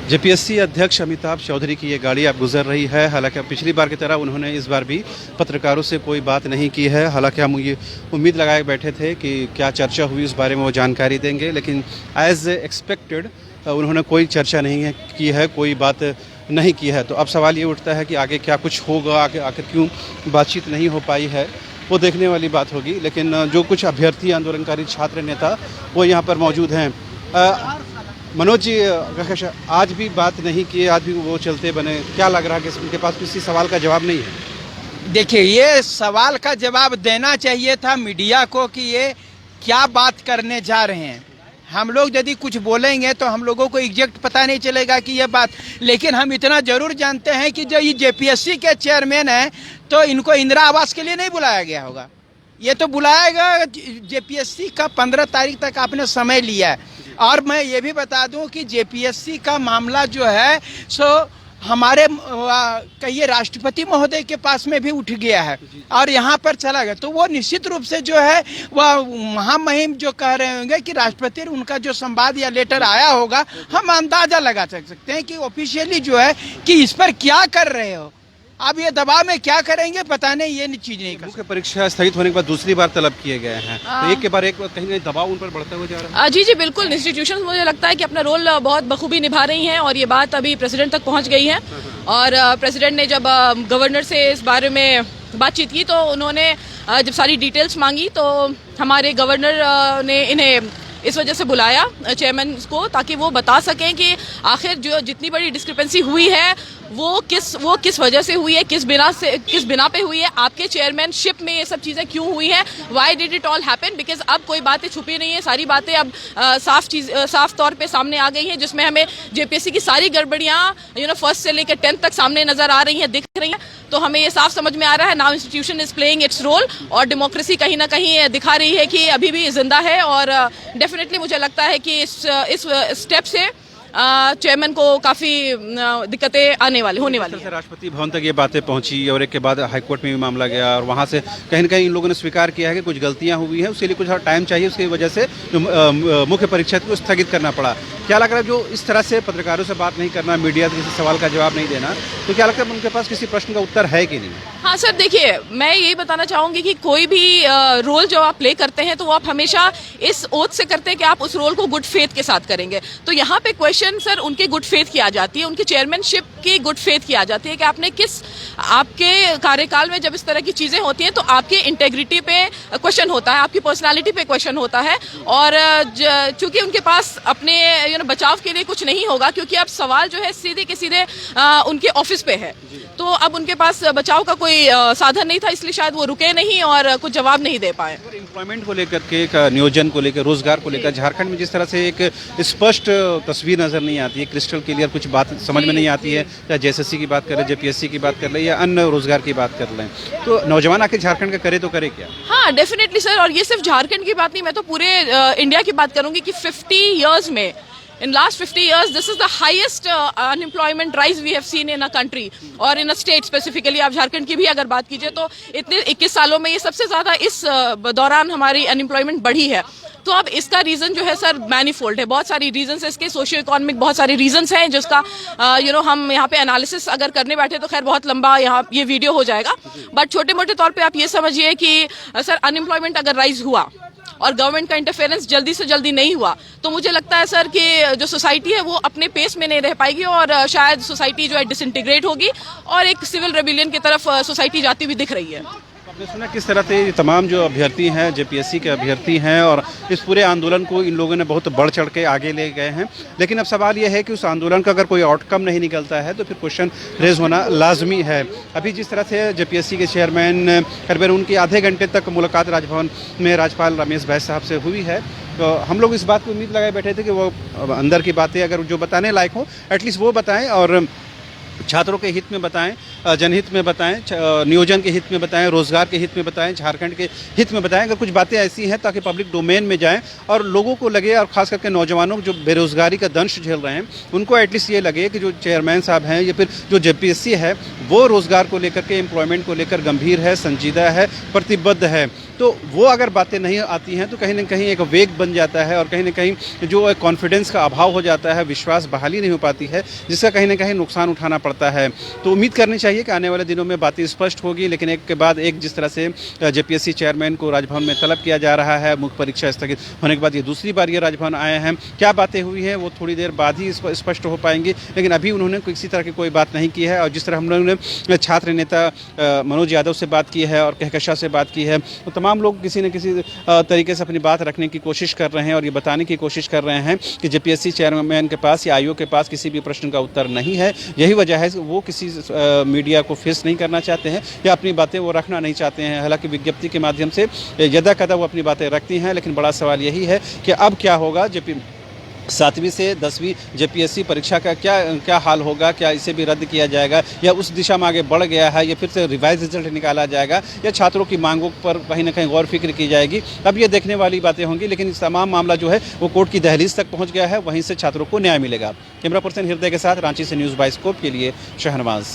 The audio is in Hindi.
जेपीएससी अध्यक्ष अमिताभ चौधरी की ये गाड़ी अब गुजर रही है। हालांकि पिछली बार की तरह उन्होंने इस बार भी पत्रकारों से कोई बात नहीं की है। हालांकि हम ये उम्मीद लगाए बैठे थे कि क्या चर्चा हुई उस बारे में वो जानकारी देंगे, लेकिन एज एक्सपेक्टेड उन्होंने कोई चर्चा नहीं की है, कोई बात नहीं की है। तो अब सवाल ये उठता है कि आगे क्या कुछ होगा, आखिर क्यों बातचीत नहीं हो पाई है, वो देखने वाली बात होगी। लेकिन जो कुछ अभ्यर्थी आंदोलनकारी छात्र नेता वो यहाँ पर मौजूद हैं। मनोज जी, आज भी बात नहीं की, आज भी वो चलते बने, क्या लग रहा है कि उनके पास किसी सवाल का जवाब नहीं है? देखिए, ये सवाल का जवाब देना चाहिए था मीडिया को कि ये क्या बात करने जा रहे हैं। हम लोग यदि कुछ बोलेंगे तो हम लोगों को एग्जैक्ट पता नहीं चलेगा कि ये बात, लेकिन हम इतना जरूर जानते हैं कि जो ये जेपीएससी के चेयरमैन हैं तो इनको इंदिरा आवास के लिए नहीं बुलाया गया होगा। ये तो बुलाया गया जेपीएससी का 15 तारीख तक आपने समय लिया है। और मैं ये भी बता दूं कि जेपीएससी का मामला जो है सो हमारे कहिए राष्ट्रपति महोदय के पास में भी उठ गया है और यहाँ पर चला गया, तो वो निश्चित रूप से जो है वह महामहिम जो कह रहे होंगे कि राष्ट्रपति उनका जो संवाद या लेटर आया होगा, हम अंदाजा लगा सकते हैं कि ऑफिशियली जो है कि इस पर क्या कर रहे हो। अब ये दबाव में क्या करेंगे पता नहीं, ये चीज नहीं कर। मुख्य परीक्षा स्थगित होने के बाद दूसरी बार तलब किए गए हैं, तो एक के बाद एक कहीं ना दबाव उन पर बढ़ता हुआ जा रहा है। जी जी बिल्कुल, इंस्टीट्यूशंस मुझे लगता है कि अपना रोल बहुत बखूबी निभा रही हैं और ये बात अभी प्रेसिडेंट तक पहुंच गई है। और प्रेसिडेंट ने जब गवर्नर से इस बारे में बातचीत की तो उन्होंने जब सारी डिटेल्स मांगी तो हमारे गवर्नर ने इन्हें इस वजह से बुलाया चेयरमैन को, ताकि वो बता सकें कि आखिर जो जितनी बड़ी डिस्क्रिपेंसी हुई है वो किस वजह से हुई है, किस बिना पे हुई है, आपके चेयरमैनशिप में ये सब चीज़ें क्यों हुई हैं, why did it all happen. Because अब कोई बातें छुपी नहीं है, सारी बातें अब साफ तौर पे सामने आ गई हैं, जिसमें हमें जेपीएससी की सारी गड़बड़ियाँ फर्स्ट से लेकर 10th तक सामने नजर आ रही हैं, दिख रही हैं। तो हमें ये साफ समझ में आ रहा है now institution is playing its role और डेमोक्रेसी कहीं ना कहीं दिखा रही है कि अभी भी जिंदा है। और डेफिनेटली मुझे लगता है कि इस स्टेप से चेयरमैन को काफी दिक्कतें होने वाली हैं। राष्ट्रपति भवन तक ये बातें पहुंची और एक के बाद हाईकोर्ट में भी मामला गया और वहां से कहीं ना कहीं इन लोगों ने स्वीकार किया है कि कुछ गलतियां हुई हैं, उसके लिए कुछ टाइम चाहिए, उसकी वजह से जो मुख्य परीक्षा को स्थगित करना पड़ा। क्या लग रहा है जो इस तरह से पत्रकारों से बात नहीं करना, मीडिया से किसी सवाल का जवाब नहीं देना, तो क्या लगता है उनके पास किसी प्रश्न का उत्तर है कि नहीं? हाँ सर, देखिए मैं यही बताना चाहूँगी कि कोई भी रोल जो आप प्ले करते हैं तो वो आप हमेशा इस ओथ से करते हैं कि आप उस रोल को गुड फेथ के साथ करेंगे। तो यहाँ पे क्वेश्चन सर उनके गुड फेथ की आ जाती है, उनकी चेयरमैनशिप की गुड फेथ की आ जाती है कि आपने आपके कार्यकाल में जब इस तरह की चीज़ें होती हैं तो आपके इंटेग्रिटी पे क्वेश्चन होता है, आपकी पर्सनालिटी पे क्वेश्चन होता है। और चूंकि उनके पास अपने बचाव के लिए कुछ नहीं होगा, क्योंकि अब सवाल जो है सीधे के सीधे उनके ऑफिस पे है, तो अब उनके पास बचाव का कोई साधन नहीं था, इसलिए शायद वो रुके नहीं और कुछ जवाब नहीं दे पाए। एम्प्लॉयमेंट को लेकर के, नियोजन को लेकर, रोजगार को लेकर झारखंड में जिस तरह से एक स्पष्ट तस्वीर नजर नहीं आती है, क्रिस्टल क्लियर कुछ बात समझ में नहीं आती है, चाहे जेएसएससी की बात कर लें, जेपीएससी की बात कर लें या अन्य रोजगार की बात कर लें, तो नौजवान आखिर झारखंड का करे तो करे क्या? हाँ डेफिनेटली सर, और ये सिर्फ झारखंड की बात नहीं, मैं तो पूरे इंडिया की बात करूंगी कि 50 years में in last 50 years this is the highest unemployment rise we have seen in a country or in a state specifically। आप झारखंड की भी अगर बात कीजिए तो इतने 21 सालों में ये सबसे ज्यादा इस दौरान हमारी अनएम्प्लॉयमेंट बढ़ी है। तो अब इसका रीजन जो है सर मैनीफोल्ड है, बहुत सारी रीजंस है इसके, सोशियो इकोनॉमिक बहुत सारे रीजंस हैं जिसका हम यहाँ पे एनालिसिस अगर करने बैठे तो खैर बहुत लंबा यहाँ ये वीडियो हो जाएगा। बट छोटे मोटे तौर पे आप ये समझिए कि सर अनएम्प्लॉयमेंट अगर राइज हुआ और गवर्नमेंट का इंटरफेरेंस जल्दी से जल्दी नहीं हुआ तो मुझे लगता है सर कि जो सोसाइटी है वो अपने पेस में नहीं रह पाएगी और शायद सोसाइटी जो है डिसइंटीग्रेट होगी और एक सिविल रेबिलियन की तरफ सोसाइटी जाती हुई दिख रही है। आपने सुना किस तरह से तमाम जो अभ्यर्थी हैं, जेपीएससी के अभ्यर्थी हैं, और इस पूरे आंदोलन को इन लोगों ने बहुत बढ़ चढ़ के आगे ले गए हैं। लेकिन अब सवाल यह है कि उस आंदोलन का अगर कोई आउटकम नहीं निकलता है तो फिर क्वेश्चन रेज होना लाजमी है। अभी जिस तरह से जेपीएससी के चेयरमैन करीबन उनकी आधे घंटे तक मुलाकात राजभवन में राज्यपाल रमेश बैस साहब से हुई है, तो हम लोग इस बात की उम्मीद लगाए बैठे थे कि वो अंदर की बातें अगर जो बताने लायक हो एटलीस्ट वो बताएं और छात्रों के हित में बताएं, जनहित में बताएं, नियोजन के हित में बताएं, रोजगार के हित में बताएं, झारखंड के हित में बताएं। अगर कुछ बातें ऐसी हैं ताकि पब्लिक डोमेन में जाएं और लोगों को लगे, और खास करके नौजवानों जो बेरोजगारी का दंश झेल रहे हैं उनको एटलीस्ट ये लगे कि जो चेयरमैन साहब हैं या फिर जो जेपीएससी है वो रोजगार को लेकर के, एम्प्लॉयमेंट को लेकर गंभीर है, संजीदा है, प्रतिबद्ध है। तो वो अगर बातें नहीं आती हैं तो कहीं ना कहीं एक वेग बन जाता है और कहीं ना कहीं जो कॉन्फिडेंस का अभाव हो जाता है, विश्वास बहाली नहीं हो पाती है, जिसका कहीं ना कहीं नुकसान उठाना पड़ता है। तो उम्मीद करनी चाहिए कि आने वाले दिनों में बातें स्पष्ट होगी, लेकिन एक के बाद एक जिस तरह से जेपीएससी चेयरमैन को राजभवन में तलब किया जा रहा है, मुख्य परीक्षा स्थगित होने के बाद ये दूसरी बार ये राजभवन आए हैं, क्या बातें हुई हैं वो थोड़ी देर बाद ही स्पष्ट हो पाएंगी। लेकिन अभी उन्होंने किसी तरह की कोई बात नहीं की है। और जिस तरह हम लोगों ने छात्र नेता मनोज यादव से बात की है और कहकशां से बात की है, तो तमाम लोग किसी न किसी तरीके से अपनी बात रखने की कोशिश कर रहे हैं और ये बताने की कोशिश कर रहे हैं कि जेपीएससी चेयरमैन के पास या आयोग के पास किसी भी प्रश्न का उत्तर नहीं है। यही वजह है कि वो किसी मीडिया को फेस नहीं करना चाहते हैं या अपनी बातें वो रखना नहीं चाहते हैं। हालांकि विज्ञप्ति के माध्यम से यदा कदा वो अपनी बातें रखती हैं, लेकिन बड़ा सवाल यही है कि अब क्या होगा। 7वीं से 10वीं जेपीएससी परीक्षा का क्या हाल होगा, क्या इसे भी रद्द किया जाएगा या उस दिशा में आगे बढ़ गया है या फिर से रिवाइज रिजल्ट निकाला जाएगा या छात्रों की मांगों पर कहीं ना कहीं गौर फिक्र की जाएगी। अब ये देखने वाली बातें होंगी, लेकिन इस तमाम मामला जो है वो कोर्ट की दहलीज तक पहुंच गया है, वहीं से छात्रों को न्याय मिलेगा। कैमरा पर्सन हृदय के साथ रांची से न्यूज़ बाइस्कोप के लिए शहनवाज।